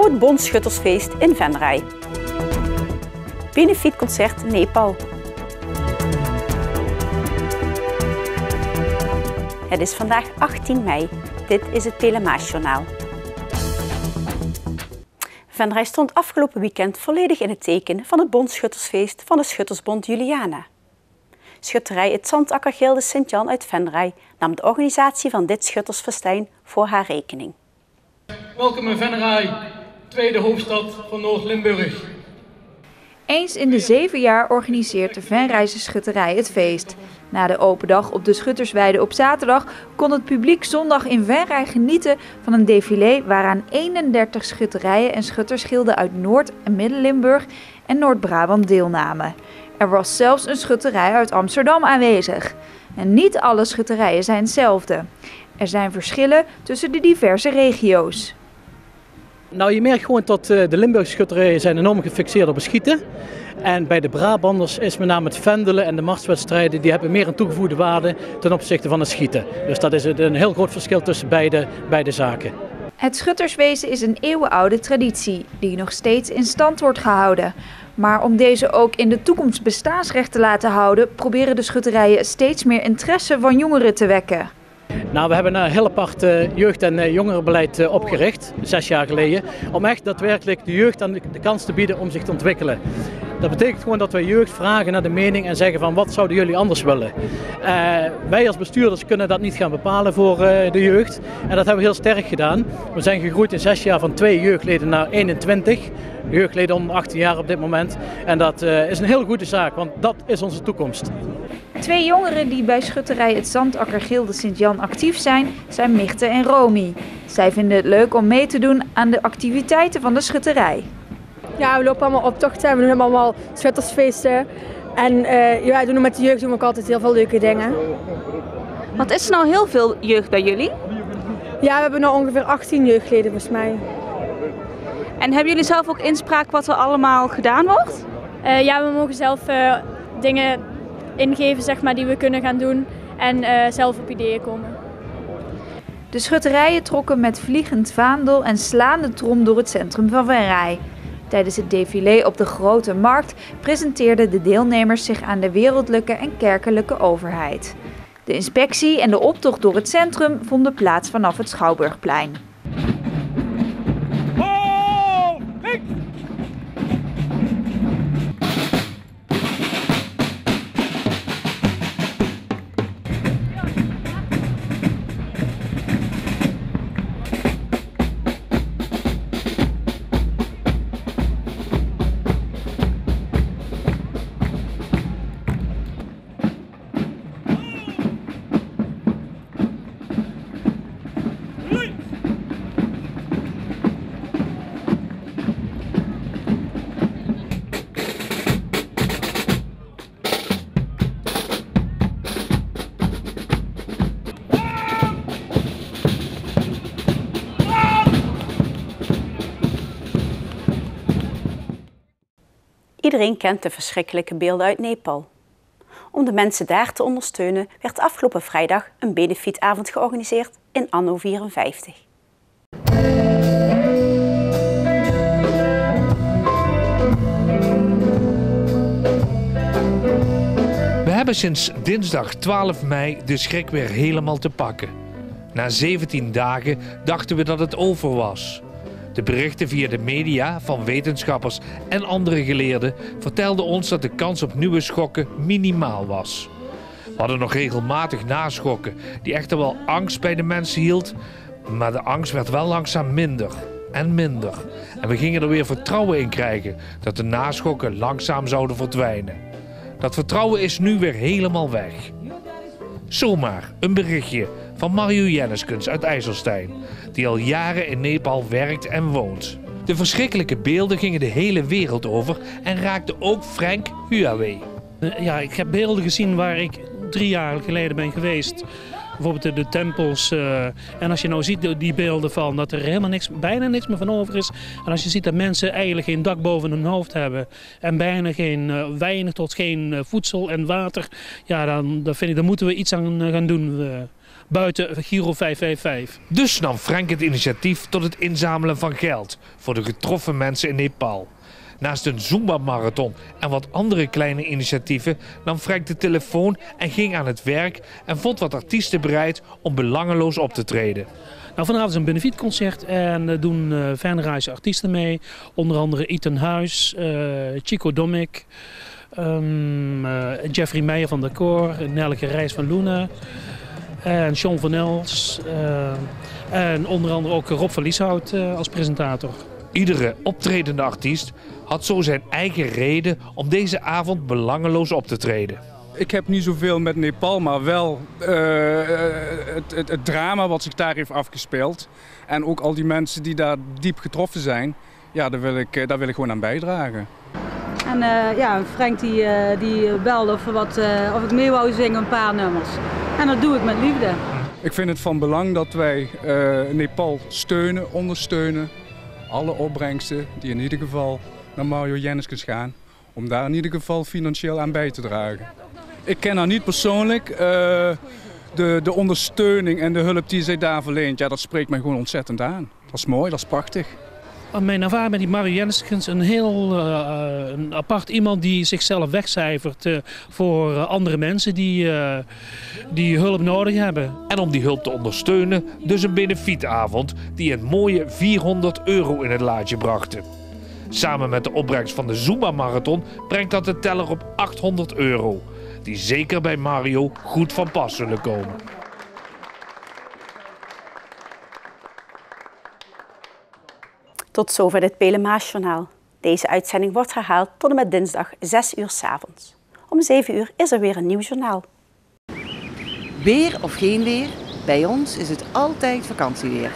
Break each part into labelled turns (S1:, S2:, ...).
S1: groot bondschuttersfeest in Venray. Benefietconcert Nepal. Het is vandaag 18 mei. Dit is het Pelemaasjournaal. Venray stond afgelopen weekend volledig in het teken van het bondschuttersfeest van de Schuttersbond Juliana. Schutterij Het Zandakkergilde Sint-Jan uit Venray nam de organisatie van dit schuttersfestijn voor haar rekening.
S2: Welkom in Venray, tweede hoofdstad van Noord-Limburg.
S3: Eens in de 7 jaar organiseert de Venrayse Schutterij het feest. Na de open dag op de Schuttersweide op zaterdag kon het publiek zondag in Venray genieten van een défilé waaraan 31 schutterijen en schuttersgilden uit Noord- en Midden-Limburg en Noord-Brabant deelnamen. Er was zelfs een schutterij uit Amsterdam aanwezig. En niet alle schutterijen zijn hetzelfde. Er zijn verschillen tussen de diverse regio's.
S4: Nou, je merkt gewoon dat de Limburgse schutterijen zijn enorm gefixeerd op het schieten. En bij de Brabanders is met name het vendelen en de marswedstrijden, die hebben meer een toegevoegde waarde ten opzichte van het schieten. Dus dat is een heel groot verschil tussen beide zaken.
S3: Het schutterswezen is een eeuwenoude traditie die nog steeds in stand wordt gehouden. Maar om deze ook in de toekomst bestaansrecht te laten houden, proberen de schutterijen steeds meer interesse van jongeren te wekken.
S4: Nou, we hebben een heel apart jeugd- en jongerenbeleid opgericht, 6 jaar geleden, om echt daadwerkelijk de jeugd de kans te bieden om zich te ontwikkelen. Dat betekent gewoon dat wij jeugd vragen naar de mening en zeggen van wat zouden jullie anders willen. Wij als bestuurders kunnen dat niet gaan bepalen voor de jeugd en dat hebben we heel sterk gedaan. We zijn gegroeid in 6 jaar van 2 jeugdleden naar 21. Jeugdleden onder 18 jaar op dit moment. En dat is een heel goede zaak, want dat is onze toekomst.
S3: 2 jongeren die bij schutterij Het Zandakkergilde Sint-Jan actief zijn Michte en Romy. Zij vinden het leuk om mee te doen aan de activiteiten van de schutterij.
S5: Ja, we lopen allemaal optochten, we doen allemaal schuttersfeesten. En doen met de jeugd doen we ook altijd heel veel leuke dingen.
S6: Wat is er nou heel veel jeugd bij jullie?
S5: Ja, we hebben nu ongeveer 18 jeugdleden volgens mij.
S6: En hebben jullie zelf ook inspraak wat er allemaal gedaan wordt?
S7: Ja, we mogen zelf dingen ingeven zeg maar, die we kunnen gaan doen en zelf op ideeën komen.
S3: De schutterijen trokken met vliegend vaandel en slaande trom door het centrum van Venray. Tijdens het défilé op de Grote Markt presenteerden de deelnemers zich aan de wereldlijke en kerkelijke overheid. De inspectie en de optocht door het centrum vonden plaats vanaf het Schouwburgplein.
S1: Iedereen kent de verschrikkelijke beelden uit Nepal. Om de mensen daar te ondersteunen werd afgelopen vrijdag een benefietavond georganiseerd in anno 54.
S8: We hebben sinds dinsdag 12 mei de schrik weer helemaal te pakken. Na 17 dagen dachten we dat het over was. De berichten via de media van wetenschappers en andere geleerden vertelden ons dat de kans op nieuwe schokken minimaal was. We hadden nog regelmatig naschokken die echter wel angst bij de mensen hield, maar de angst werd wel langzaam minder en minder. En we gingen er weer vertrouwen in krijgen dat de naschokken langzaam zouden verdwijnen. Dat vertrouwen is nu weer helemaal weg. Zomaar een berichtje van Mario Jenneskens uit IJsselstein, die al jaren in Nepal werkt en woont. De verschrikkelijke beelden gingen de hele wereld over en raakten ook Frank Huawei.
S9: Ja, ik heb beelden gezien waar ik 3 jaar geleden ben geweest. Bijvoorbeeld de tempels. En als je nou ziet die beelden van dat er helemaal bijna niks meer van over is. En als je ziet dat mensen eigenlijk geen dak boven hun hoofd hebben. En bijna weinig tot geen voedsel en water. Ja, dan vind ik, daar moeten we iets aan gaan doen. buiten Giro 555.
S8: Dus nam Frank het initiatief tot het inzamelen van geld voor de getroffen mensen in Nepal. Naast een Zumba-marathon en wat andere kleine initiatieven nam Frank de telefoon en ging aan het werk en vond wat artiesten bereid om belangeloos op te treden.
S9: Nou, vanavond is een benefietconcert en doen Venraysche artiesten mee. Onder andere Ethan Huis, Chico Domik, Jeffrey Meijer van de Koor, Nelke Reis van Luna en John van Els. En onder andere ook Rob van Lieshout als presentator.
S8: Iedere optredende artiest had zo zijn eigen reden om deze avond belangeloos op te treden.
S10: Ik heb niet zoveel met Nepal, maar wel het drama wat zich daar heeft afgespeeld. En ook al die mensen die daar diep getroffen zijn, ja, daar wil ik gewoon aan bijdragen.
S11: En Frank die belde of ik mee wou zingen een paar nummers. En dat doe ik met liefde.
S10: Ik vind het van belang dat wij Nepal steunen, ondersteunen. Alle opbrengsten die in ieder geval naar Mario Jenneskens gaan, om daar in ieder geval financieel aan bij te dragen. Ik ken haar niet persoonlijk. De ondersteuning en de hulp die zij daar verleent, ja, dat spreekt mij gewoon ontzettend aan. Dat is mooi, dat is prachtig.
S9: Mijn ervaring met die Mario Jenneskens een heel een apart iemand die zichzelf wegcijfert voor andere mensen die hulp nodig hebben.
S8: En om die hulp te ondersteunen, dus een benefietavond die een mooie €400 in het laadje brachten. Samen met de opbrengst van de Zumba-marathon brengt dat de teller op €800, die zeker bij Mario goed van pas zullen komen.
S1: Tot zover dit Pelemaasjournaal. Deze uitzending wordt herhaald tot en met dinsdag 6 uur 's avonds. Om 7 uur is er weer een nieuw journaal.
S12: Weer of geen weer, bij ons is het altijd vakantieweer.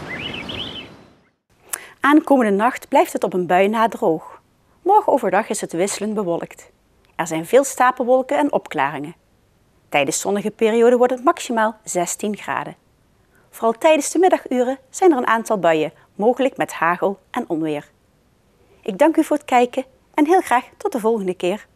S1: Aankomende nacht blijft het op een bui na droog. Morgen overdag is het wisselend bewolkt. Er zijn veel stapelwolken en opklaringen. Tijdens zonnige perioden wordt het maximaal 16 graden. Vooral tijdens de middaguren zijn er een aantal buien, mogelijk met hagel en onweer. Ik dank u voor het kijken en heel graag tot de volgende keer.